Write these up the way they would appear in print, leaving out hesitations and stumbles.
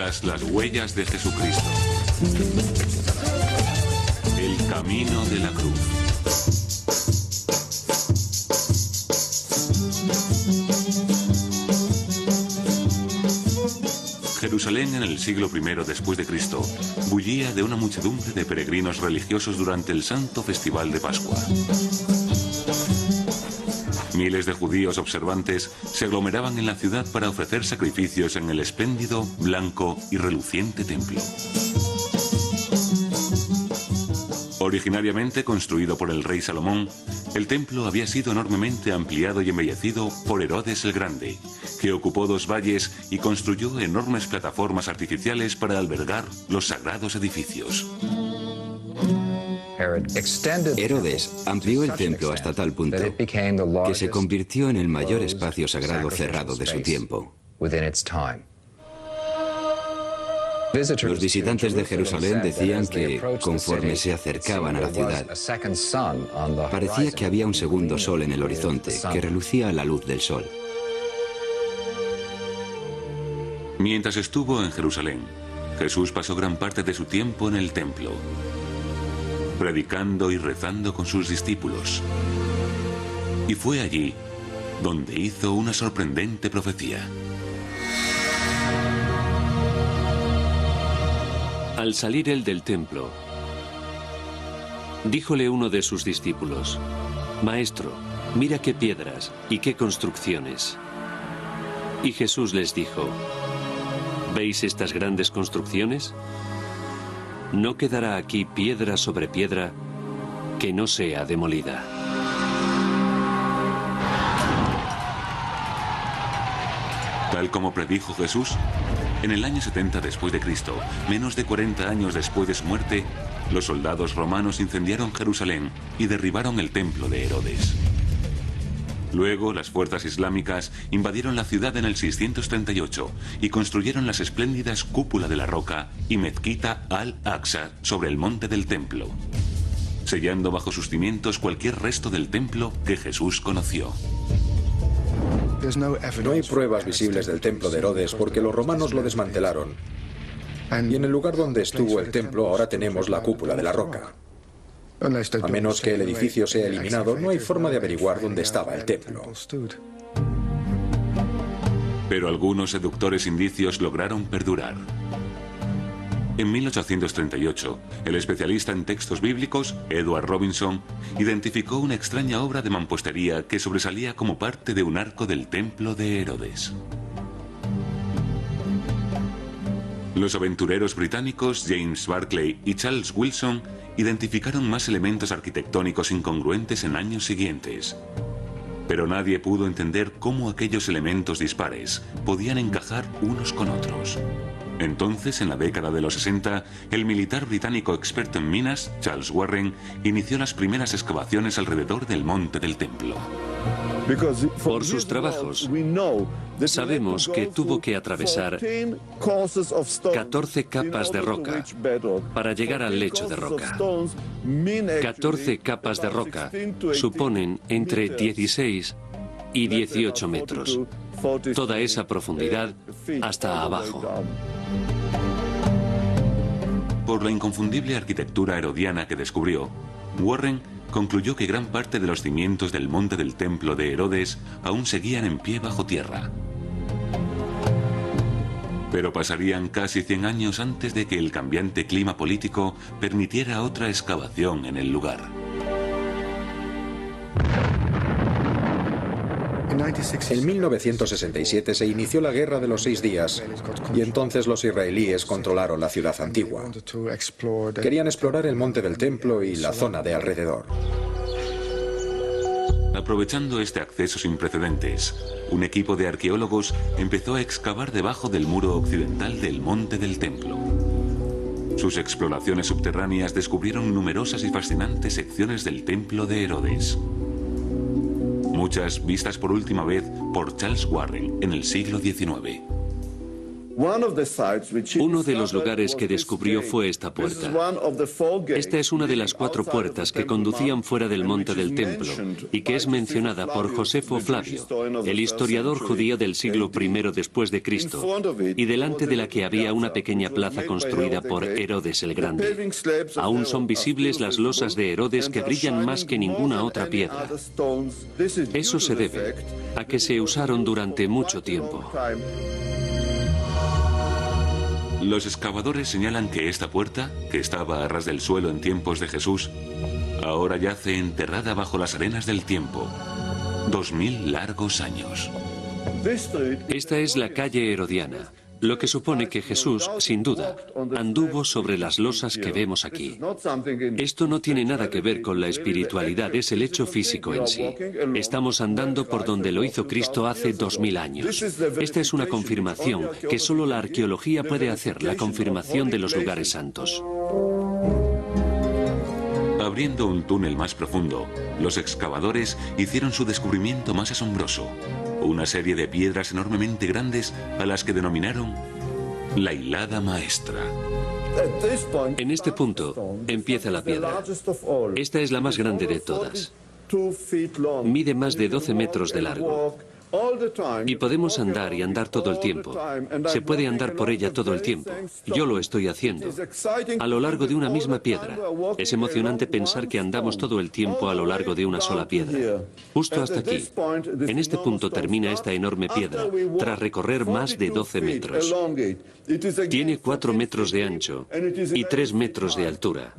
tras las huellas de Jesucristo. El camino de la cruz. Jerusalén en el siglo I después de Cristo bullía de una muchedumbre de peregrinos religiosos durante el santo festival de Pascua. Miles de judíos observantes se aglomeraban en la ciudad para ofrecer sacrificios en el espléndido, blanco y reluciente templo. Originariamente construido por el rey Salomón, el templo había sido enormemente ampliado y embellecido por Herodes el Grande, que ocupó 2 valles y construyó enormes plataformas artificiales para albergar los sagrados edificios. Herodes amplió el templo hasta tal punto que se convirtió en el mayor espacio sagrado cerrado de su tiempo. Los visitantes de Jerusalén decían que, conforme se acercaban a la ciudad, parecía que había un segundo sol en el horizonte, que relucía a la luz del sol. Mientras estuvo en Jerusalén, Jesús pasó gran parte de su tiempo en el templo, predicando y rezando con sus discípulos. Y fue allí donde hizo una sorprendente profecía. Al salir él del templo, díjole uno de sus discípulos: Maestro, mira qué piedras y qué construcciones. Y Jesús les dijo: ¿Veis estas grandes construcciones? No quedará aquí piedra sobre piedra que no sea demolida. Tal como predijo Jesús, en el año 70 después de Cristo, menos de 40 años después de su muerte, los soldados romanos incendiaron Jerusalén y derribaron el templo de Herodes. Luego, las fuerzas islámicas invadieron la ciudad en el 638 y construyeron las espléndidas Cúpula de la Roca y Mezquita al-Aqsa sobre el monte del templo, sellando bajo sus cimientos cualquier resto del templo que Jesús conoció. No hay pruebas visibles del templo de Herodes porque los romanos lo desmantelaron. Y en el lugar donde estuvo el templo ahora tenemos la Cúpula de la Roca. A menos que el edificio sea eliminado, no hay forma de averiguar dónde estaba el templo. Pero algunos seductores indicios lograron perdurar. En 1838, el especialista en textos bíblicos, Edward Robinson, identificó una extraña obra de mampostería que sobresalía como parte de un arco del templo de Herodes. Los aventureros británicos James Barclay y Charles Wilson identificaron más elementos arquitectónicos incongruentes en años siguientes. Pero nadie pudo entender cómo aquellos elementos dispares podían encajar unos con otros. Entonces, en la década de los 60, el militar británico experto en minas, Charles Warren, inició las primeras excavaciones alrededor del monte del templo. Por sus trabajos, sabemos que tuvo que atravesar 14 capas de roca para llegar al lecho de roca. 14 capas de roca suponen entre 16 y 18 metros. Toda esa profundidad hasta abajo. Por la inconfundible arquitectura herodiana que descubrió, Warren concluyó que gran parte de los cimientos del monte del templo de Herodes aún seguían en pie bajo tierra. Pero pasarían casi 100 años antes de que el cambiante clima político permitiera otra excavación en el lugar. En 1967 se inició la Guerra de los 6 días y entonces los israelíes controlaron la ciudad antigua. Querían explorar el monte del templo y la zona de alrededor. Aprovechando este acceso sin precedentes, un equipo de arqueólogos empezó a excavar debajo del muro occidental del monte del templo. Sus exploraciones subterráneas descubrieron numerosas y fascinantes secciones del templo de Herodes. Muchas vistas por última vez por Charles Warren en el siglo XIX. Uno de los lugares que descubrió fue esta puerta. Esta es una de las 4 puertas que conducían fuera del monte del templo y que es mencionada por Josefo Flavio, el historiador judío del siglo I después de Cristo, y delante de la que había una pequeña plaza construida por Herodes el Grande. Aún son visibles las losas de Herodes que brillan más que ninguna otra piedra. Eso se debe a que se usaron durante mucho tiempo. Los excavadores señalan que esta puerta, que estaba a ras del suelo en tiempos de Jesús, ahora yace enterrada bajo las arenas del tiempo. 2000 largos años. Esta es la calle Herodiana, lo que supone que Jesús, sin duda, anduvo sobre las losas que vemos aquí. Esto no tiene nada que ver con la espiritualidad, es el hecho físico en sí. Estamos andando por donde lo hizo Cristo hace 2000 años. Esta es una confirmación que solo la arqueología puede hacer, la confirmación de los lugares santos. Abriendo un túnel más profundo, los excavadores hicieron su descubrimiento más asombroso. Una serie de piedras enormemente grandes a las que denominaron la hilada maestra. En este punto empieza la piedra. Esta es la más grande de todas. Mide más de 12 metros de largo. Y podemos andar y andar todo el tiempo. Se puede andar por ella todo el tiempo. Yo lo estoy haciendo. A lo largo de una misma piedra. Es emocionante pensar que andamos todo el tiempo a lo largo de una sola piedra. Justo hasta aquí. En este punto termina esta enorme piedra, tras recorrer más de 12 metros. Tiene 4 metros de ancho y 3 metros de altura.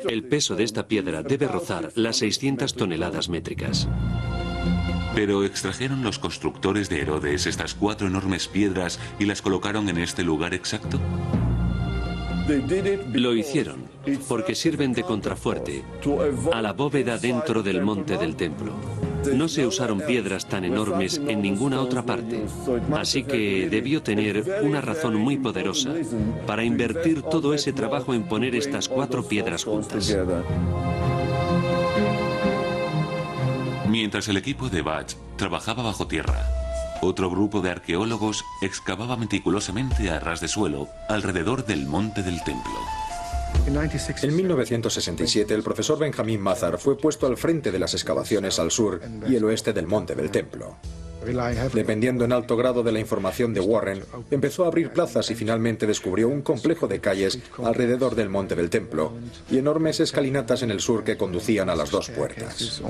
El peso de esta piedra debe rozar las 600 toneladas métricas. Pero ¿extrajeron los constructores de Herodes estas 4 enormes piedras y las colocaron en este lugar exacto? Lo hicieron porque sirven de contrafuerte a la bóveda dentro del monte del templo. No se usaron piedras tan enormes en ninguna otra parte, así que debió tener una razón muy poderosa para invertir todo ese trabajo en poner estas 4 piedras juntas. Mientras el equipo de Bach trabajaba bajo tierra, otro grupo de arqueólogos excavaba meticulosamente a ras de suelo alrededor del monte del templo. En 1967, el profesor Benjamin Mazar fue puesto al frente de las excavaciones al sur y el oeste del monte del templo. Dependiendo en alto grado de la información de Warren, empezó a abrir plazas y finalmente descubrió un complejo de calles alrededor del monte del templo y enormes escalinatas en el sur que conducían a las 2 puertas.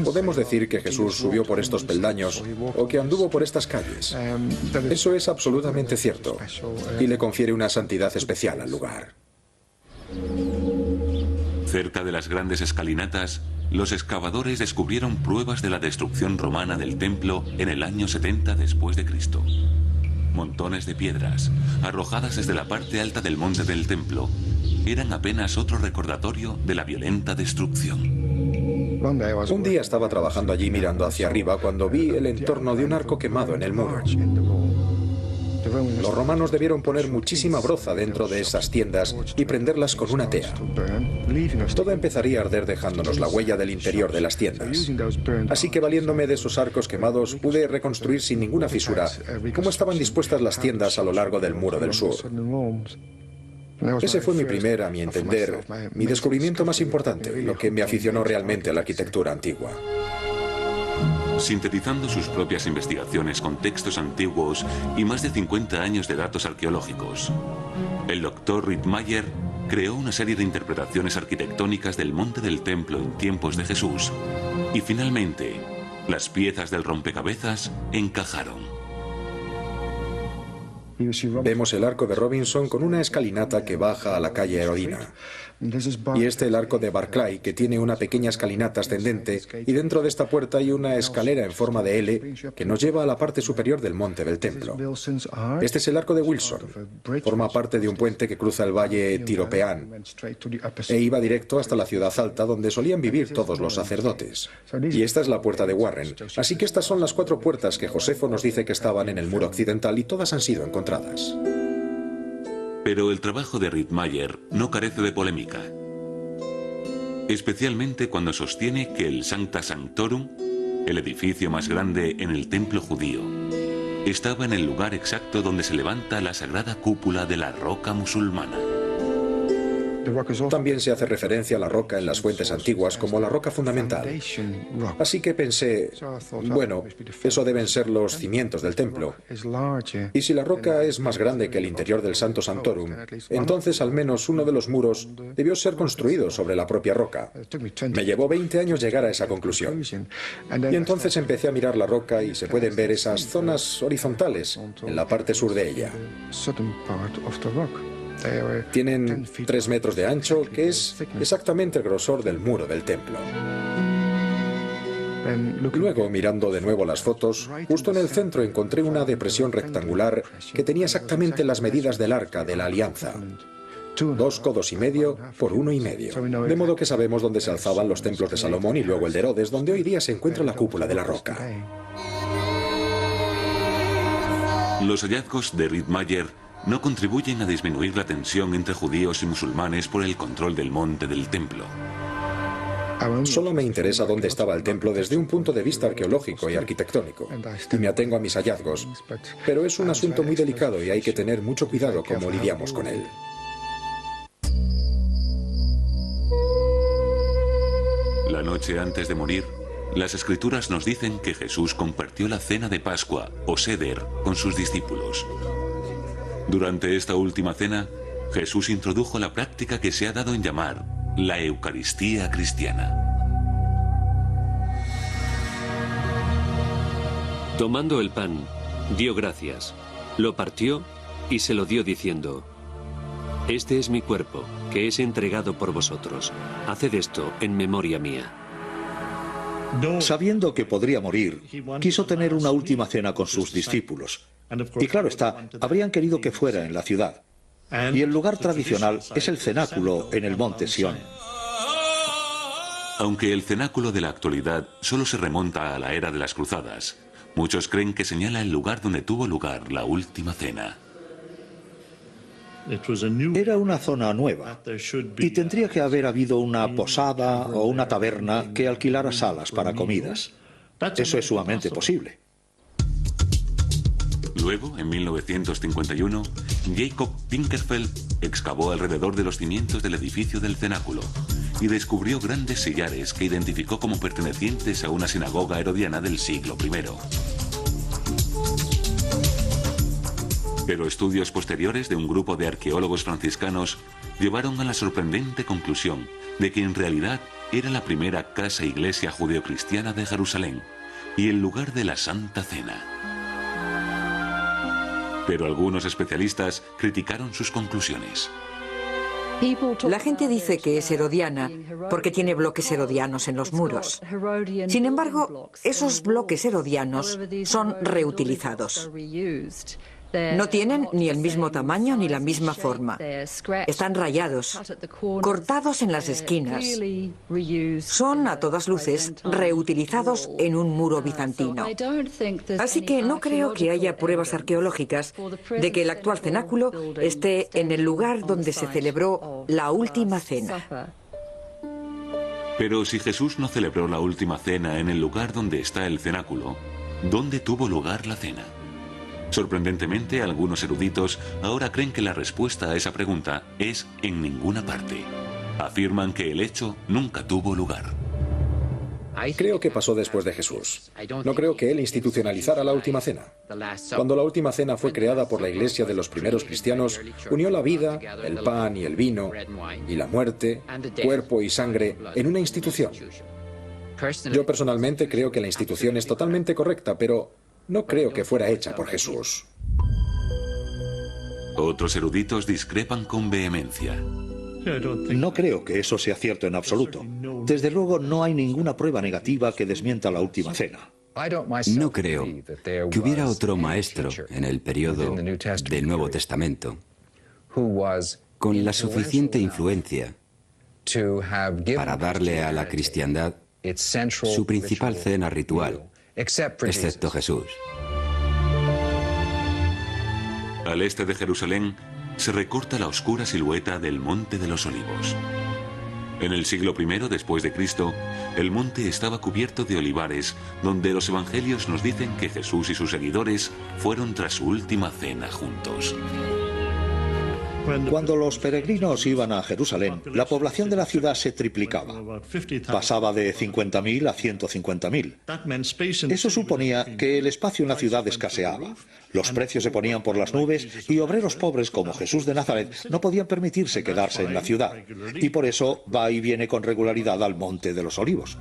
Podemos decir que Jesús subió por estos peldaños o que anduvo por estas calles. Eso es absolutamente cierto y le confiere una santidad especial al lugar. Cerca de las grandes escalinatas, los excavadores descubrieron pruebas de la destrucción romana del templo en el año 70 después de Cristo. Montones de piedras, arrojadas desde la parte alta del monte del templo, eran apenas otro recordatorio de la violenta destrucción. Un día estaba trabajando allí mirando hacia arriba cuando vi el entorno de un arco quemado en el muro. Los romanos debieron poner muchísima broza dentro de esas tiendas y prenderlas con una tea. Todo empezaría a arder dejándonos la huella del interior de las tiendas. Así que valiéndome de esos arcos quemados pude reconstruir sin ninguna fisura cómo estaban dispuestas las tiendas a lo largo del muro del sur. Ese fue mi primer, a mi entender, mi descubrimiento más importante, lo que me aficionó realmente a la arquitectura antigua. Sintetizando sus propias investigaciones con textos antiguos y más de 50 años de datos arqueológicos, el Dr. Rittmeyer creó una serie de interpretaciones arquitectónicas del monte del templo en tiempos de Jesús y finalmente las piezas del rompecabezas encajaron. Vemos el arco de Robinson con una escalinata que baja a la calle Herodina. Y el arco de Barclay, que tiene una pequeña escalinata ascendente, y dentro de esta puerta hay una escalera en forma de L que nos lleva a la parte superior del monte del templo. Este es el arco de Wilson. Forma parte de un puente que cruza el valle Tiropeán e iba directo hasta la ciudad alta donde solían vivir todos los sacerdotes. Y esta es la puerta de Warren. Así que estas son las 4 puertas que Josefo nos dice que estaban en el muro occidental y todas han sido encontradas. Pero el trabajo de Rittmeyer no carece de polémica, especialmente cuando sostiene que el Sancta Sanctorum El edificio más grande en el templo judío estaba en el lugar exacto donde se levanta la sagrada cúpula de la roca musulmana. También se hace referencia a la roca en las fuentes antiguas como la roca fundamental. Así que pensé, bueno, eso deben ser los cimientos del templo. Y si la roca es más grande que el interior del Santo Santorum, entonces al menos uno de los muros debió ser construido sobre la propia roca. Me llevó 20 años llegar a esa conclusión. Y entonces empecé a mirar la roca y se pueden ver esas zonas horizontales en la parte sur de ella. Tienen 3 metros de ancho, que es exactamente el grosor del muro del templo. Luego, mirando de nuevo las fotos, justo en el centro encontré una depresión rectangular que tenía exactamente las medidas del arca de la alianza. 2,5 codos por 1,5. De modo que sabemos dónde se alzaban los templos de Salomón y luego el de Herodes, donde hoy día se encuentra la cúpula de la roca. Los hallazgos de Rittmeyer no contribuyen a disminuir la tensión entre judíos y musulmanes por el control del monte del templo. Solo me interesa dónde estaba el templo desde un punto de vista arqueológico y arquitectónico, y me atengo a mis hallazgos. Pero es un asunto muy delicado y hay que tener mucho cuidado cómo lidiamos con él. La noche antes de morir, las Escrituras nos dicen que Jesús compartió la cena de Pascua, o Seder, con sus discípulos. Durante esta última cena, Jesús introdujo la práctica que se ha dado en llamar la Eucaristía cristiana. Tomando el pan, dio gracias, lo partió y se lo dio diciendo: Este es mi cuerpo, que es entregado por vosotros. Haced esto en memoria mía. Sabiendo que podría morir, quiso tener una última cena con sus discípulos. Y claro está, habrían querido que fuera en la ciudad. Y el lugar tradicional es el cenáculo en el monte Sión. Aunque el cenáculo de la actualidad solo se remonta a la era de las cruzadas, muchos creen que señala el lugar donde tuvo lugar la última cena. Era una zona nueva y tendría que haber habido una posada o una taberna que alquilara salas para comidas. Eso es sumamente posible. Luego, en 1951, Jacob Pinkerfeld excavó alrededor de los cimientos del edificio del cenáculo y descubrió grandes sillares que identificó como pertenecientes a una sinagoga herodiana del siglo I. Pero estudios posteriores de un grupo de arqueólogos franciscanos llevaron a la sorprendente conclusión de que en realidad era la primera casa-iglesia judeocristiana de Jerusalén y el lugar de la Santa Cena. Pero algunos especialistas criticaron sus conclusiones. La gente dice que es herodiana porque tiene bloques herodianos en los muros. Sin embargo, esos bloques herodianos son reutilizados. No tienen ni el mismo tamaño ni la misma forma. Están rayados, cortados en las esquinas. Son, a todas luces, reutilizados en un muro bizantino. Así que no creo que haya pruebas arqueológicas de que el actual cenáculo esté en el lugar donde se celebró la última cena. Pero si Jesús no celebró la última cena en el lugar donde está el cenáculo, ¿dónde tuvo lugar la cena? Sorprendentemente, algunos eruditos ahora creen que la respuesta a esa pregunta es en ninguna parte. Afirman que el hecho nunca tuvo lugar. Creo que pasó después de Jesús. No creo que él institucionalizara la última cena. Cuando la última cena fue creada por la iglesia de los primeros cristianos, unió la vida, el pan y el vino, y la muerte, cuerpo y sangre, en una institución. Yo personalmente creo que la institución es totalmente correcta, pero no creo que fuera hecha por Jesús. Otros eruditos discrepan con vehemencia. No creo que eso sea cierto en absoluto. Desde luego no hay ninguna prueba negativa que desmienta la última cena. No creo que hubiera otro maestro en el periodo del Nuevo Testamento con la suficiente influencia para darle a la cristiandad su principal cena ritual, excepto Jesús. Al este de Jerusalén se recorta la oscura silueta del Monte de los Olivos. En el siglo I después de Cristo, el monte estaba cubierto de olivares, donde los evangelios nos dicen que Jesús y sus seguidores fueron tras su última cena juntos. Cuando los peregrinos iban a Jerusalén, la población de la ciudad se triplicaba. Pasaba de 50.000 a 150.000. Eso suponía que el espacio en la ciudad escaseaba. Los precios se ponían por las nubes y obreros pobres como Jesús de Nazaret no podían permitirse quedarse en la ciudad. Y por eso va y viene con regularidad al Monte de los Olivos.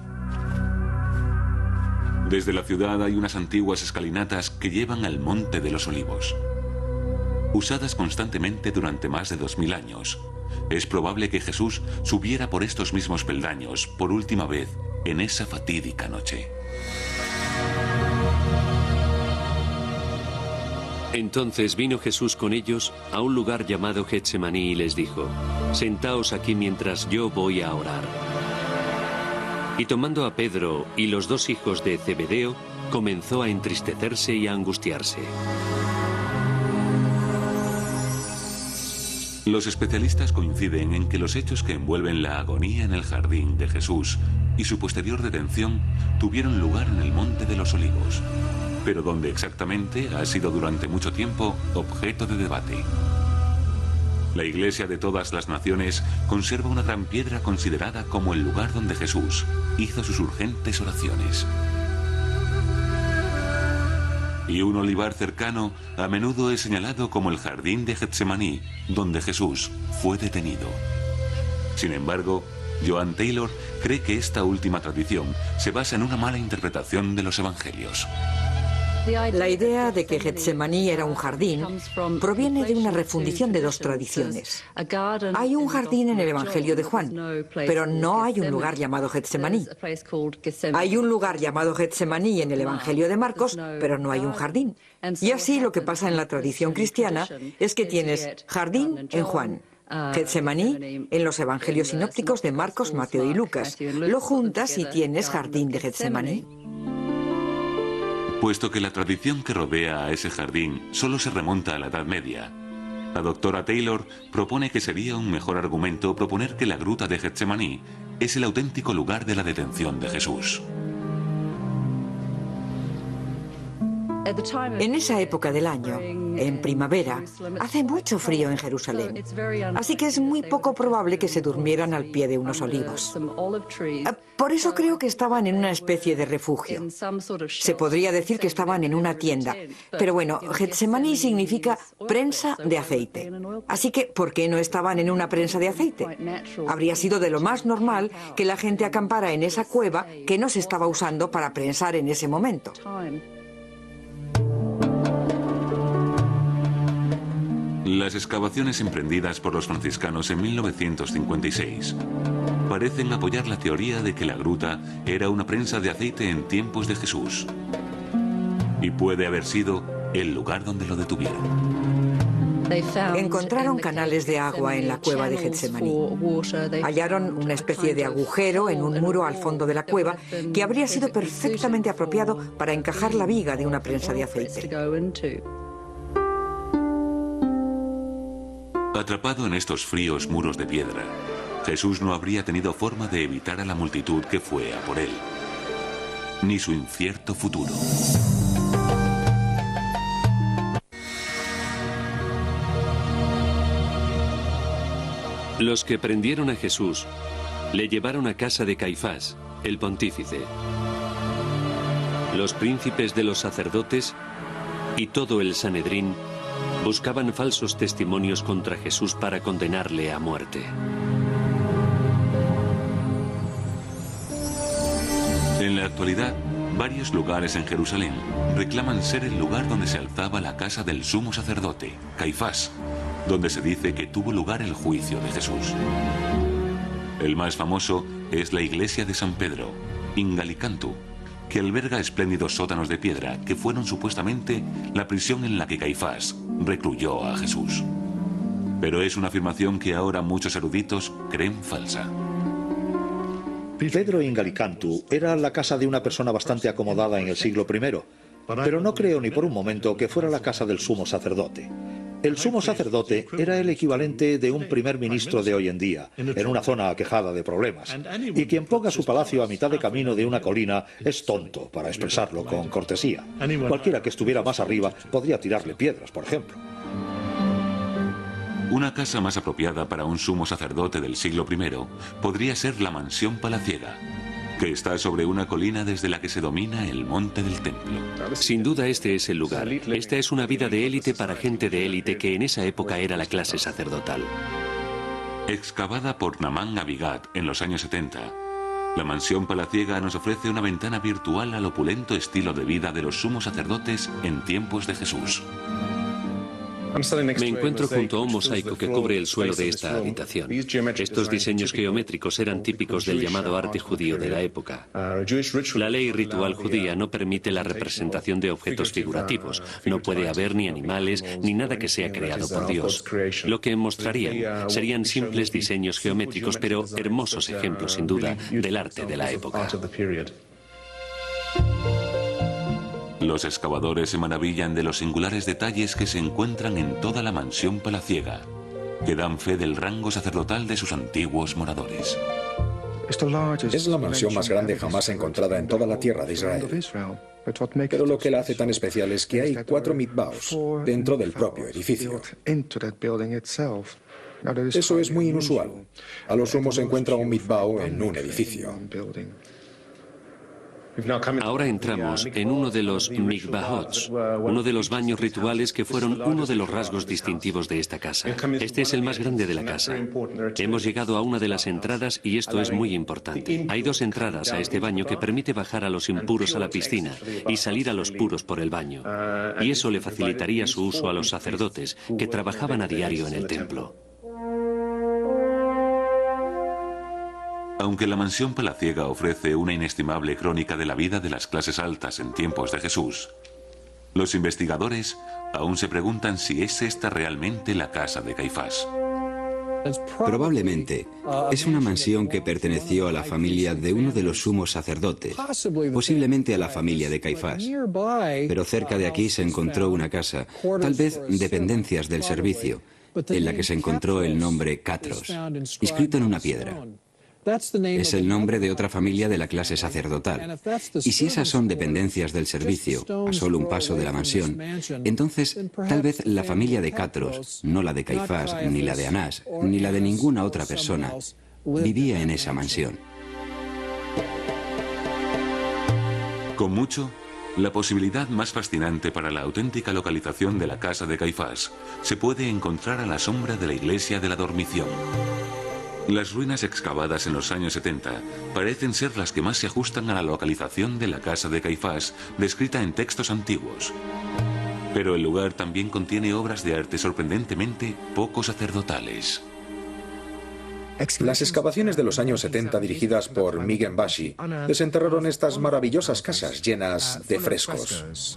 Desde la ciudad hay unas antiguas escalinatas que llevan al Monte de los Olivos. Usadas constantemente durante más de 2000 años, es probable que Jesús subiera por estos mismos peldaños por última vez en esa fatídica noche. Entonces vino Jesús con ellos a un lugar llamado Getsemaní y les dijo: «Sentaos aquí mientras yo voy a orar». Y tomando a Pedro y los 2 hijos de Zebedeo, comenzó a entristecerse y a angustiarse. Los especialistas coinciden en que los hechos que envuelven la agonía en el jardín de Jesús y su posterior detención tuvieron lugar en el Monte de los Olivos, pero donde exactamente ha sido durante mucho tiempo objeto de debate. La Iglesia de todas las naciones conserva una gran piedra considerada como el lugar donde Jesús hizo sus urgentes oraciones. Y un olivar cercano a menudo es señalado como el jardín de Getsemaní, donde Jesús fue detenido. Sin embargo, Joan Taylor cree que esta última tradición se basa en una mala interpretación de los evangelios. La idea de que Getsemaní era un jardín proviene de una refundición de 2 tradiciones. Hay un jardín en el Evangelio de Juan, pero no hay un lugar llamado Getsemaní. Hay un lugar llamado Getsemaní en el Evangelio de Marcos, pero no hay un jardín. Y así lo que pasa en la tradición cristiana es que tienes jardín en Juan, Getsemaní en los evangelios sinópticos de Marcos, Mateo y Lucas. Lo juntas y tienes jardín de Getsemaní. Puesto que la tradición que rodea a ese jardín solo se remonta a la Edad Media, la doctora Taylor propone que sería un mejor argumento proponer que la gruta de Getsemaní es el auténtico lugar de la detención de Jesús. En esa época del año, en primavera, hace mucho frío en Jerusalén, así que es muy poco probable que se durmieran al pie de unos olivos. Por eso creo que estaban en una especie de refugio. Se podría decir que estaban en una tienda, pero bueno, Getsemaní significa prensa de aceite. Así que, ¿por qué no estaban en una prensa de aceite? Habría sido de lo más normal que la gente acampara en esa cueva que no se estaba usando para prensar en ese momento. Las excavaciones emprendidas por los franciscanos en 1956 parecen apoyar la teoría de que la gruta era una prensa de aceite en tiempos de Jesús y puede haber sido el lugar donde lo detuvieron. Encontraron canales de agua en la cueva de Getsemaní. Hallaron una especie de agujero en un muro al fondo de la cueva que habría sido perfectamente apropiado para encajar la viga de una prensa de aceite. Atrapado en estos fríos muros de piedra, Jesús no habría tenido forma de evitar a la multitud que fue a por él, ni su incierto futuro. Los que prendieron a Jesús le llevaron a casa de Caifás, el pontífice. Los príncipes de los sacerdotes y todo el Sanedrín buscaban falsos testimonios contra Jesús para condenarle a muerte. En la actualidad, varios lugares en Jerusalén reclaman ser el lugar donde se alzaba la casa del sumo sacerdote, Caifás, donde se dice que tuvo lugar el juicio de Jesús. El más famoso es la iglesia de San Pedro, in Gallicantu, que alberga espléndidos sótanos de piedra que fueron supuestamente la prisión en la que Caifás recluyó a Jesús. Pero es una afirmación que ahora muchos eruditos creen falsa. Pedro in Gallicantu era la casa de una persona bastante acomodada en el siglo I, pero no creo ni por un momento que fuera la casa del sumo sacerdote. El sumo sacerdote era el equivalente de un primer ministro de hoy en día, en una zona aquejada de problemas. Y quien ponga su palacio a mitad de camino de una colina es tonto, para expresarlo con cortesía. Cualquiera que estuviera más arriba podría tirarle piedras, por ejemplo. Una casa más apropiada para un sumo sacerdote del siglo I podría ser la mansión palaciega, que está sobre una colina desde la que se domina el monte del templo. Sin duda este es el lugar. Esta es una vida de élite para gente de élite que en esa época era la clase sacerdotal. Excavada por Naamán Abigat en los años 70, la mansión palaciega nos ofrece una ventana virtual al opulento estilo de vida de los sumos sacerdotes en tiempos de Jesús. Me encuentro junto a un mosaico que cubre el suelo de esta habitación. Estos diseños geométricos eran típicos del llamado arte judío de la época. La ley ritual judía no permite la representación de objetos figurativos. No puede haber ni animales ni nada que sea creado por Dios. Lo que mostrarían serían simples diseños geométricos, pero hermosos ejemplos, sin duda, del arte de la época. Los excavadores se maravillan de los singulares detalles que se encuentran en toda la mansión palaciega, que dan fe del rango sacerdotal de sus antiguos moradores. Es la mansión más grande jamás encontrada en toda la tierra de Israel. Pero lo que la hace tan especial es que hay 4 mikvaos dentro del propio edificio. Eso es muy inusual. A lo sumo se encuentra un mikvao en un edificio. Ahora entramos en uno de los mikvahot, uno de los baños rituales que fueron uno de los rasgos distintivos de esta casa. Este es el más grande de la casa. Hemos llegado a una de las entradas y esto es muy importante. Hay 2 entradas a este baño que permite bajar a los impuros a la piscina y salir a los puros por el baño. Y eso le facilitaría su uso a los sacerdotes que trabajaban a diario en el templo. Aunque la mansión palaciega ofrece una inestimable crónica de la vida de las clases altas en tiempos de Jesús, los investigadores aún se preguntan si es esta realmente la casa de Caifás. Probablemente es una mansión que perteneció a la familia de uno de los sumos sacerdotes, posiblemente a la familia de Caifás. Pero cerca de aquí se encontró una casa, tal vez dependencias del servicio, en la que se encontró el nombre Catros, inscrito en una piedra. Es el nombre de otra familia de la clase sacerdotal. Y si esas son dependencias del servicio, a solo un paso de la mansión, entonces tal vez la familia de Catros, no la de Caifás, ni la de Anás, ni la de ninguna otra persona, vivía en esa mansión. Con mucho, la posibilidad más fascinante para la auténtica localización de la casa de Caifás se puede encontrar a la sombra de la iglesia de la Dormición. Las ruinas excavadas en los años 70 parecen ser las que más se ajustan a la localización de la casa de Caifás, descrita en textos antiguos. Pero el lugar también contiene obras de arte sorprendentemente poco sacerdotales. Las excavaciones de los años 70 dirigidas por Mighen Bashi desenterraron estas maravillosas casas llenas de frescos.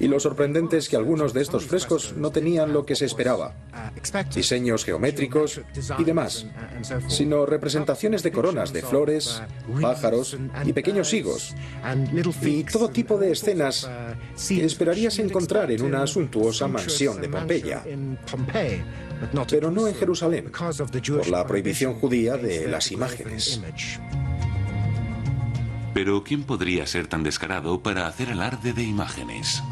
Y lo sorprendente es que algunos de estos frescos no tenían lo que se esperaba, diseños geométricos y demás, sino representaciones de coronas de flores, pájaros y pequeños higos, y todo tipo de escenas que esperarías encontrar en una suntuosa mansión de Pompeya, pero no en Jerusalén, por la prohibición judía de las imágenes. Pero ¿quién podría ser tan descarado para hacer alarde de imágenes?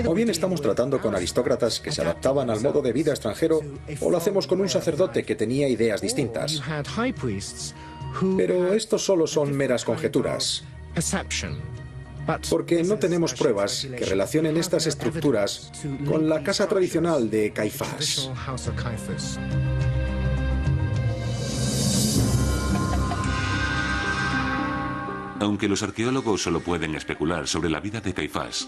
O bien estamos tratando con aristócratas que se adaptaban al modo de vida extranjero, o lo hacemos con un sacerdote que tenía ideas distintas. Pero estos solo son meras conjeturas, porque no tenemos pruebas que relacionen estas estructuras con la casa tradicional de Caifás. Aunque los arqueólogos solo pueden especular sobre la vida de Caifás,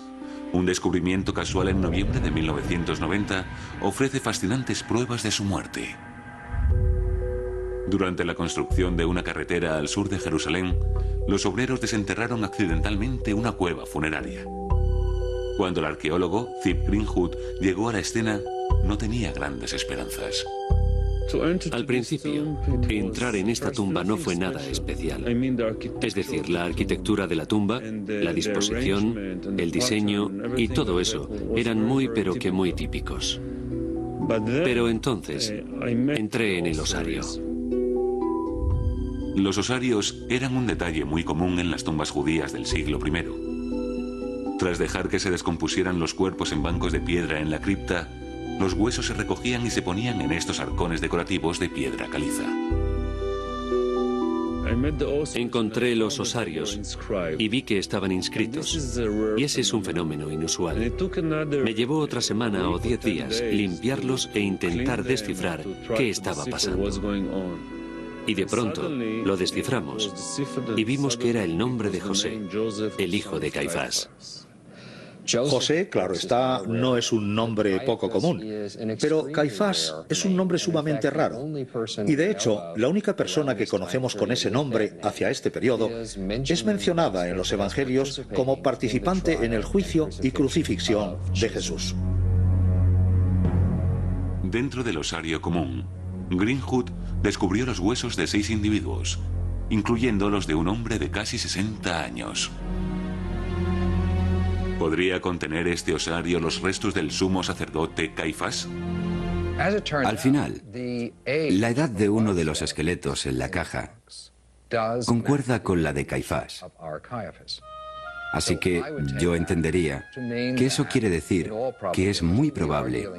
un descubrimiento casual en noviembre de 1990 ofrece fascinantes pruebas de su muerte. Durante la construcción de una carretera al sur de Jerusalén, los obreros desenterraron accidentalmente una cueva funeraria. Cuando el arqueólogo Zip Greenwood llegó a la escena, no tenía grandes esperanzas. Al principio, entrar en esta tumba no fue nada especial. Es decir, la arquitectura de la tumba, la disposición, el diseño y todo eso eran muy pero que muy típicos. Pero entonces entré en el osario. Los osarios eran un detalle muy común en las tumbas judías del siglo I. Tras dejar que se descompusieran los cuerpos en bancos de piedra en la cripta, los huesos se recogían y se ponían en estos arcones decorativos de piedra caliza. Encontré los osarios y vi que estaban inscritos. Y ese es un fenómeno inusual. Me llevó otra semana o 10 días limpiarlos e intentar descifrar qué estaba pasando. Y de pronto lo desciframos y vimos que era el nombre de José, el hijo de Caifás. José, claro está, no es un nombre poco común, pero Caifás es un nombre sumamente raro. Y de hecho, la única persona que conocemos con ese nombre hacia este periodo es mencionada en los evangelios como participante en el juicio y crucifixión de Jesús. Dentro del osario común, Greenwood descubrió los huesos de 6 individuos, incluyendo los de un hombre de casi 60 años. ¿Podría contener este osario los restos del sumo sacerdote Caifás? Al final, la edad de uno de los esqueletos en la caja concuerda con la de Caifás. Así que yo entendería que eso quiere decir que es muy probable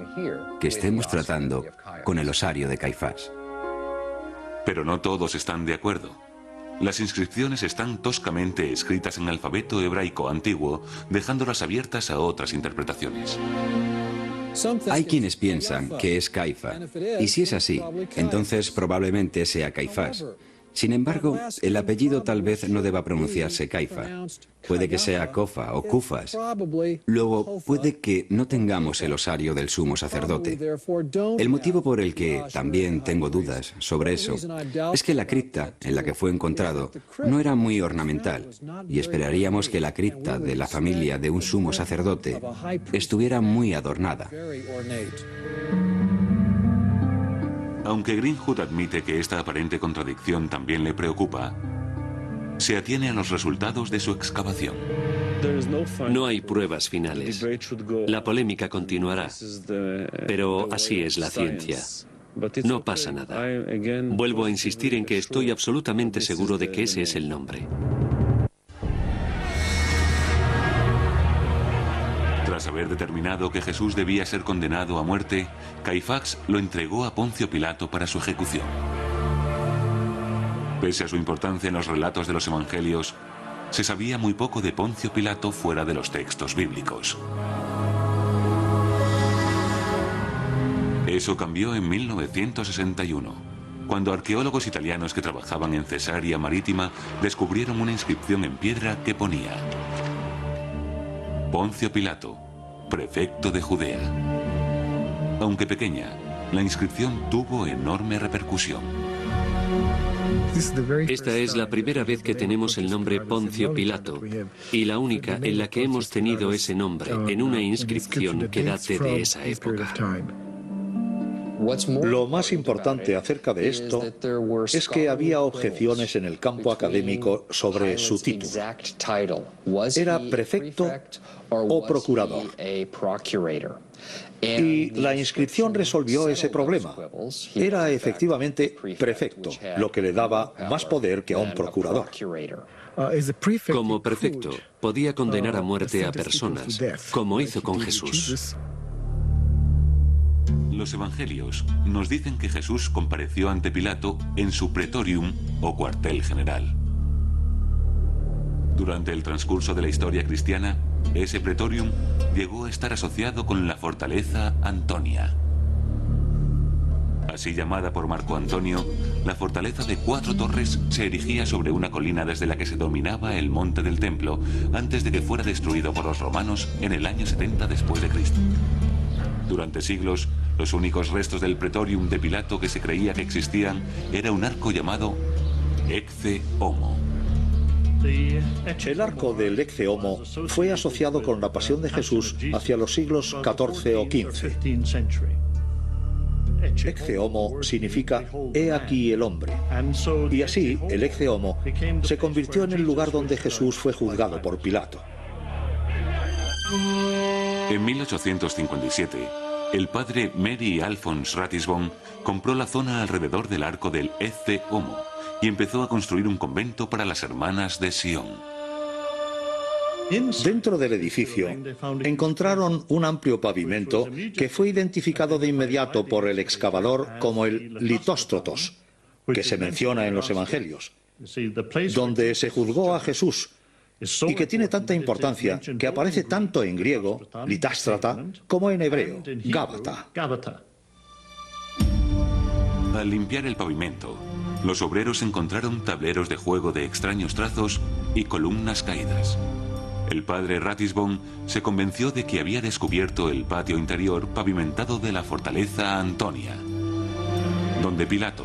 que estemos tratando con el osario de Caifás. Pero no todos están de acuerdo. Las inscripciones están toscamente escritas en alfabeto hebraico antiguo, dejándolas abiertas a otras interpretaciones. Hay quienes piensan que es Caifa, y si es así, entonces probablemente sea Caifás. Sin embargo, el apellido tal vez no deba pronunciarse Caifa. Puede que sea Cofa o Cufas. Luego, puede que no tengamos el osario del sumo sacerdote. El motivo por el que también tengo dudas sobre eso es que la cripta en la que fue encontrado no era muy ornamental, y esperaríamos que la cripta de la familia de un sumo sacerdote estuviera muy adornada. Aunque Greenwood admite que esta aparente contradicción también le preocupa, se atiene a los resultados de su excavación. No hay pruebas finales. La polémica continuará, pero así es la ciencia. No pasa nada. Vuelvo a insistir en que estoy absolutamente seguro de que ese es el nombre. Tras haber determinado que Jesús debía ser condenado a muerte, Caifás lo entregó a Poncio Pilato para su ejecución. Pese a su importancia en los relatos de los evangelios, se sabía muy poco de Poncio Pilato fuera de los textos bíblicos. Eso cambió en 1961, cuando arqueólogos italianos que trabajaban en Cesarea Marítima descubrieron una inscripción en piedra que ponía: Poncio Pilato, prefecto de Judea. Aunque pequeña, la inscripción tuvo enorme repercusión. Esta es la primera vez que tenemos el nombre Poncio Pilato y la única en la que hemos tenido ese nombre en una inscripción que date de esa época. Lo más importante acerca de esto es que había objeciones en el campo académico sobre su título. ¿Era prefecto o procurador? Y la inscripción resolvió ese problema. Era efectivamente prefecto, lo que le daba más poder que a un procurador. Como prefecto, podía condenar a muerte a personas, como hizo con Jesús. Los evangelios nos dicen que Jesús compareció ante Pilato en su pretorium o cuartel general. Durante el transcurso de la historia cristiana, ese pretorium llegó a estar asociado con la fortaleza Antonia. Así llamada por Marco Antonio, la fortaleza de 4 torres se erigía sobre una colina desde la que se dominaba el monte del templo antes de que fuera destruido por los romanos en el año 70 después de Cristo. Durante siglos, los únicos restos del pretorium de Pilato que se creía que existían era un arco llamado Ecce Homo. El arco del Ecce Homo fue asociado con la pasión de Jesús hacia los siglos XIV o XV. Ecce homo significa he aquí el hombre. Y así, el ecce homo se convirtió en el lugar donde Jesús fue juzgado por Pilato. En 1857, el padre Mary Alphonse Ratisbonne compró la zona alrededor del arco del Ecce Homo y empezó a construir un convento para las hermanas de Sion. Dentro del edificio encontraron un amplio pavimento que fue identificado de inmediato por el excavador como el Litóstrotos, que se menciona en los evangelios, donde se juzgó a Jesús, y que tiene tanta importancia que aparece tanto en griego, litástrata, como en hebreo, Gábata. Al limpiar el pavimento, los obreros encontraron tableros de juego de extraños trazos y columnas caídas. El padre Ratisbonne se convenció de que había descubierto el patio interior pavimentado de la fortaleza Antonia, donde Pilato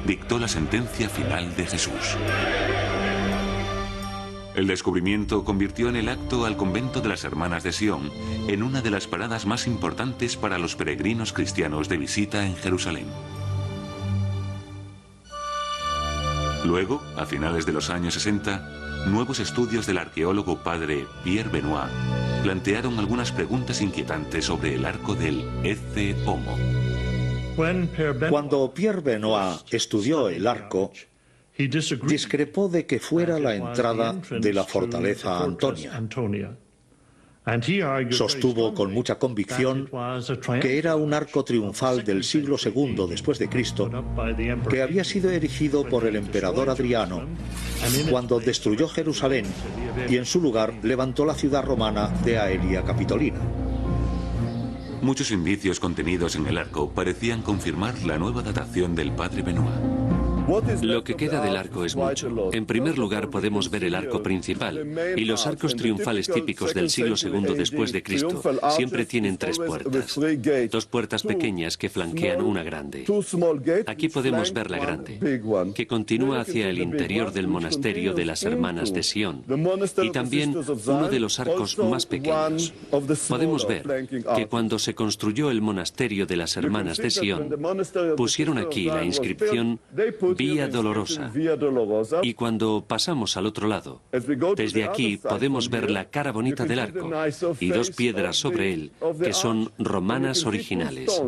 dictó la sentencia final de Jesús. El descubrimiento convirtió en el acto al convento de las Hermanas de Sion en una de las paradas más importantes para los peregrinos cristianos de visita en Jerusalén. Luego, a finales de los años 60, nuevos estudios del arqueólogo padre Pierre Benoit plantearon algunas preguntas inquietantes sobre el arco del Ecce Homo. Cuando Pierre Benoit estudió el arco, discrepó de que fuera la entrada de la fortaleza Antonia. Sostuvo con mucha convicción que era un arco triunfal del siglo II después de Cristo, que había sido erigido por el emperador Adriano cuando destruyó Jerusalén y en su lugar levantó la ciudad romana de Aelia Capitolina. Muchos indicios contenidos en el arco parecían confirmar la nueva datación del padre Benoit. Lo que queda del arco es mucho. En primer lugar podemos ver el arco principal, y los arcos triunfales típicos del siglo II después de Cristo siempre tienen tres puertas. Dos puertas pequeñas que flanquean una grande. Aquí podemos ver la grande, que continúa hacia el interior del monasterio de las Hermanas de Sion, y también uno de los arcos más pequeños. Podemos ver que cuando se construyó el monasterio de las Hermanas de Sion, pusieron aquí la inscripción Vía Dolorosa, y cuando pasamos al otro lado, desde aquí podemos ver la cara bonita del arco y dos piedras sobre él que son romanas originales.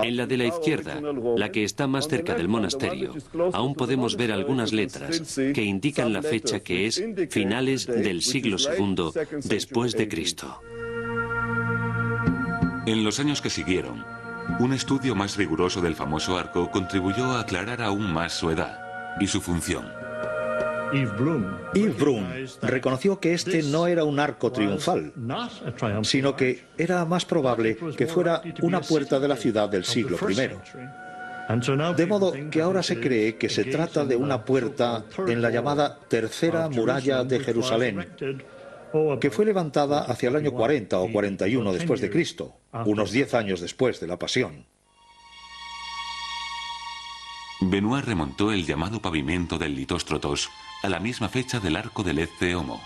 En la de la izquierda, la que está más cerca del monasterio, aún podemos ver algunas letras que indican la fecha, que es finales del siglo II después de Cristo. En los años que siguieron, un estudio más riguroso del famoso arco contribuyó a aclarar aún más su edad y su función. Yves Brun reconoció que este no era un arco triunfal, sino que era más probable que fuera una puerta de la ciudad del siglo I. De modo que ahora se cree que se trata de una puerta en la llamada Tercera Muralla de Jerusalén, que fue levantada hacia el año 40 o 41 después de Cristo, unos 10 años después de la Pasión. Benoit remontó el llamado pavimento del Litóstrotos a la misma fecha del arco del Ecce Homo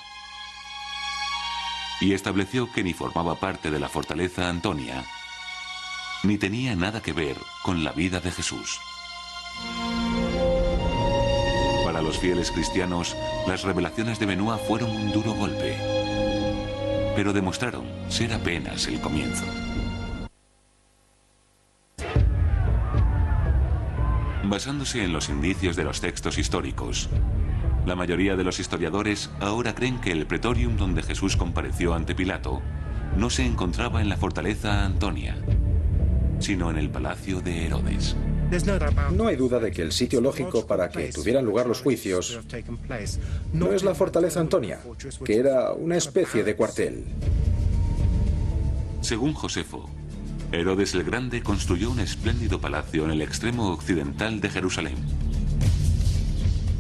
y estableció que ni formaba parte de la fortaleza Antonia, ni tenía nada que ver con la vida de Jesús. Para los fieles cristianos, las revelaciones de Benoit fueron un duro golpe, pero demostraron ser apenas el comienzo. Basándose en los indicios de los textos históricos, la mayoría de los historiadores ahora creen que el pretorium donde Jesús compareció ante Pilato no se encontraba en la fortaleza Antonia, sino en el palacio de Herodes. No hay duda de que el sitio lógico para que tuvieran lugar los juicios no es la fortaleza Antonia, que era una especie de cuartel. Según Josefo, Herodes el Grande construyó un espléndido palacio en el extremo occidental de Jerusalén.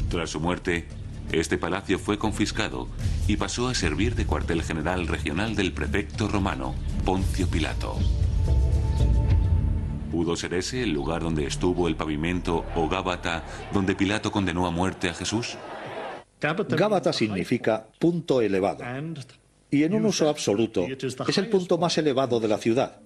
Tras su muerte, este palacio fue confiscado y pasó a servir de cuartel general regional del prefecto romano, Poncio Pilato. ¿Pudo ser ese el lugar donde estuvo el pavimento o Gábata, donde Pilato condenó a muerte a Jesús? Gábata significa punto elevado, y en un uso absoluto es el punto más elevado de la ciudad.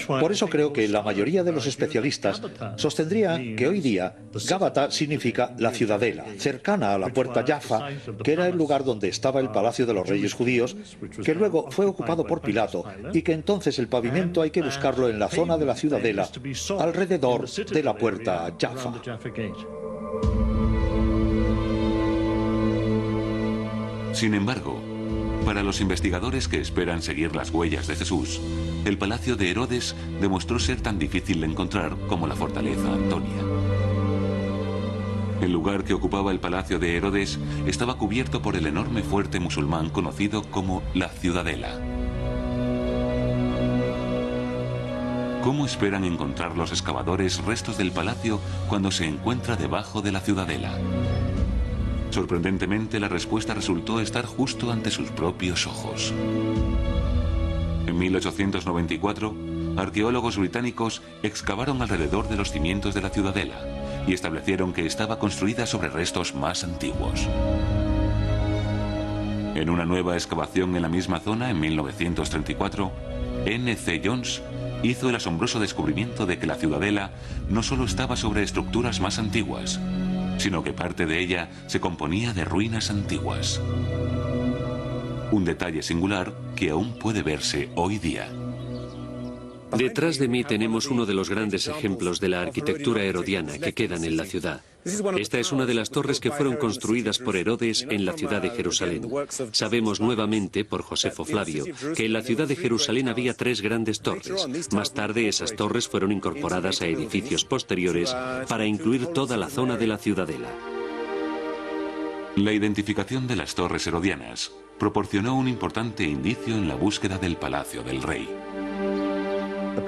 Por eso creo que la mayoría de los especialistas sostendría que hoy día Gábata significa la ciudadela, cercana a la puerta Jaffa, que era el lugar donde estaba el palacio de los reyes judíos, que luego fue ocupado por Pilato y que entonces el pavimento hay que buscarlo en la zona de la ciudadela, alrededor de la puerta Jaffa. Sin embargo, para los investigadores que esperan seguir las huellas de Jesús, el palacio de Herodes demostró ser tan difícil de encontrar como la fortaleza Antonia. El lugar que ocupaba el palacio de Herodes estaba cubierto por el enorme fuerte musulmán conocido como la Ciudadela. ¿Cómo esperan encontrar los excavadores restos del palacio cuando se encuentra debajo de la Ciudadela? Sorprendentemente, la respuesta resultó estar justo ante sus propios ojos. En 1894, arqueólogos británicos excavaron alrededor de los cimientos de la ciudadela y establecieron que estaba construida sobre restos más antiguos. En una nueva excavación en la misma zona, en 1934, N.C. Jones hizo el asombroso descubrimiento de que la ciudadela no solo estaba sobre estructuras más antiguas, sino que parte de ella se componía de ruinas antiguas. Un detalle singular que aún puede verse hoy día. Detrás de mí tenemos uno de los grandes ejemplos de la arquitectura herodiana que quedan en la ciudad. Esta es una de las torres que fueron construidas por Herodes en la ciudad de Jerusalén. Sabemos nuevamente, por Josefo Flavio, que en la ciudad de Jerusalén había 3 grandes torres. Más tarde esas torres fueron incorporadas a edificios posteriores para incluir toda la zona de la ciudadela. La identificación de las torres herodianas proporcionó un importante indicio en la búsqueda del palacio del rey.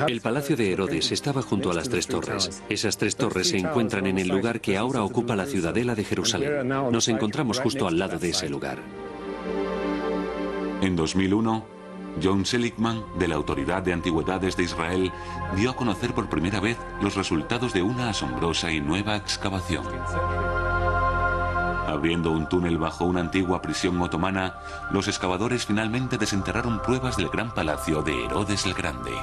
El palacio de Herodes estaba junto a las 3 torres. Esas 3 torres se encuentran en el lugar que ahora ocupa la ciudadela de Jerusalén. Nos encontramos justo al lado de ese lugar. En 2001, John Seligman, de la Autoridad de Antigüedades de Israel, dio a conocer por primera vez los resultados de una asombrosa y nueva excavación. Abriendo un túnel bajo una antigua prisión otomana, los excavadores finalmente desenterraron pruebas del gran palacio de Herodes el Grande.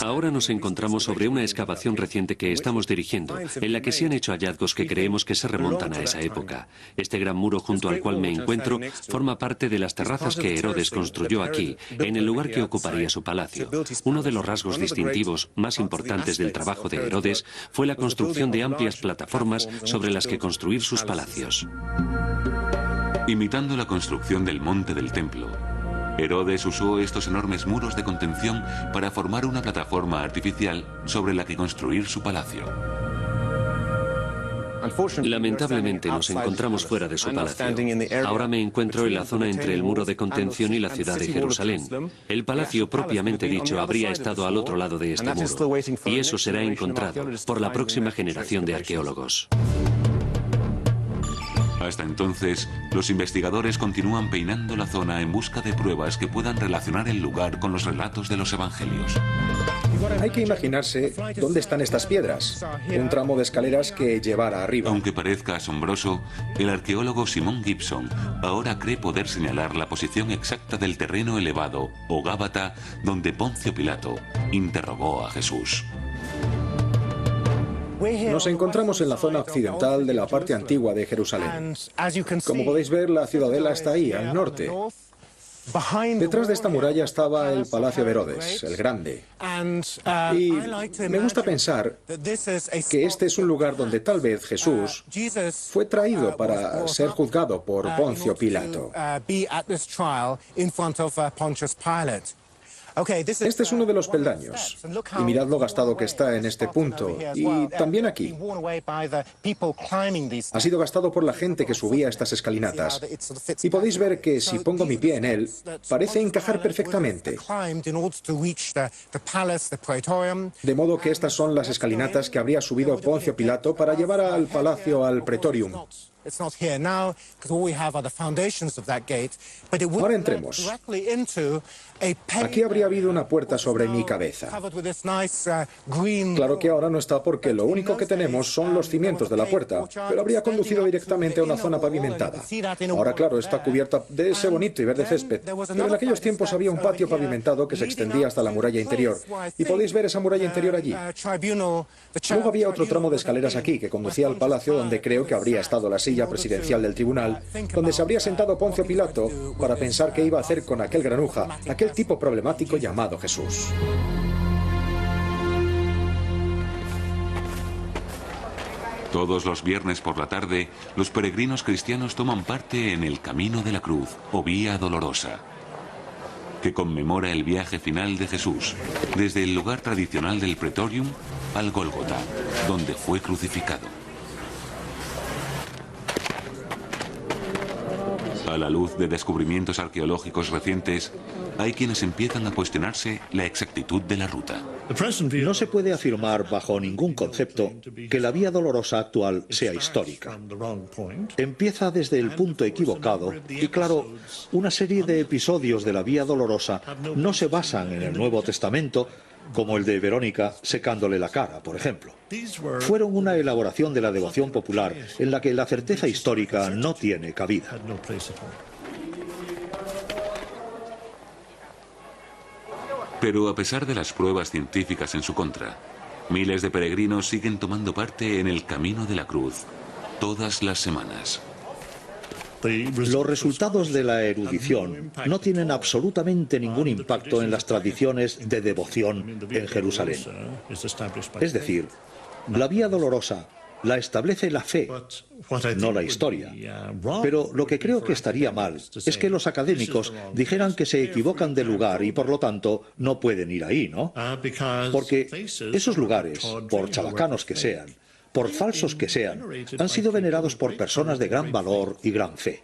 Ahora nos encontramos sobre una excavación reciente que estamos dirigiendo, en la que se han hecho hallazgos que creemos que se remontan a esa época. Este gran muro junto al cual me encuentro forma parte de las terrazas que Herodes construyó aquí, en el lugar que ocuparía su palacio. Uno de los rasgos distintivos más importantes del trabajo de Herodes fue la construcción de amplias plataformas sobre las que construir sus palacios. Imitando la construcción del monte del templo, Herodes usó estos enormes muros de contención para formar una plataforma artificial sobre la que construir su palacio. Lamentablemente nos encontramos fuera de su palacio. Ahora me encuentro en la zona entre el muro de contención y la ciudad de Jerusalén. El palacio propiamente dicho habría estado al otro lado de este muro, y eso será encontrado por la próxima generación de arqueólogos. Hasta entonces, los investigadores continúan peinando la zona en busca de pruebas que puedan relacionar el lugar con los relatos de los evangelios. Hay que imaginarse dónde están estas piedras. Un tramo de escaleras que llevará arriba. Aunque parezca asombroso, el arqueólogo Simon Gibson ahora cree poder señalar la posición exacta del terreno elevado, o Gábata, donde Poncio Pilato interrogó a Jesús. Nos encontramos en la zona occidental de la parte antigua de Jerusalén. Como podéis ver, la ciudadela está ahí, al norte. Detrás de esta muralla estaba el palacio de Herodes, el Grande. Y me gusta pensar que este es un lugar donde tal vez Jesús fue traído para ser juzgado por Poncio Pilato. Este es uno de los peldaños, y mirad lo gastado que está en este punto, y también aquí. Ha sido gastado por la gente que subía estas escalinatas, y podéis ver que si pongo mi pie en él, parece encajar perfectamente. De modo que estas son las escalinatas que habría subido Poncio Pilato para llevar al palacio al Praetorium. Ahora entremos. Aquí habría habido una puerta sobre mi cabeza. Claro que ahora no está porque lo único que tenemos son los cimientos de la puerta, pero habría conducido directamente a una zona pavimentada. Ahora, claro, está cubierta de ese bonito y verde césped, pero en aquellos tiempos había un patio pavimentado que se extendía hasta la muralla interior, y podéis ver esa muralla interior allí. Luego había otro tramo de escaleras aquí que conducía al palacio donde creo que habría estado la silla presidencial del tribunal, donde se habría sentado Poncio Pilato para pensar qué iba a hacer con aquel granuja, aquel tipo problemático llamado Jesús. Todos los viernes por la tarde, los peregrinos cristianos toman parte en el Camino de la Cruz, o Vía Dolorosa, que conmemora el viaje final de Jesús, desde el lugar tradicional del Pretorium al Gólgota, donde fue crucificado. A la luz de descubrimientos arqueológicos recientes, hay quienes empiezan a cuestionarse la exactitud de la ruta. No se puede afirmar bajo ningún concepto que la Vía Dolorosa actual sea histórica. Empieza desde el punto equivocado y, claro, una serie de episodios de la Vía Dolorosa no se basan en el Nuevo Testamento, como el de Verónica secándole la cara, por ejemplo. Fueron una elaboración de la devoción popular en la que la certeza histórica no tiene cabida. Pero a pesar de las pruebas científicas en su contra, miles de peregrinos siguen tomando parte en el Camino de la Cruz, todas las semanas. Los resultados de la erudición no tienen absolutamente ningún impacto en las tradiciones de devoción en Jerusalén. Es decir, la Vía Dolorosa la establece la fe, no la historia. Pero lo que creo que estaría mal es que los académicos dijeran que se equivocan de lugar y por lo tanto no pueden ir ahí, ¿no? Porque esos lugares, por chabacanos que sean, por falsos que sean, han sido venerados por personas de gran valor y gran fe.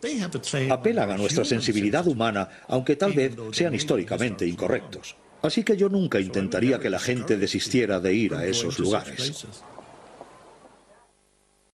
Apelan a nuestra sensibilidad humana, aunque tal vez sean históricamente incorrectos. Así que yo nunca intentaría que la gente desistiera de ir a esos lugares.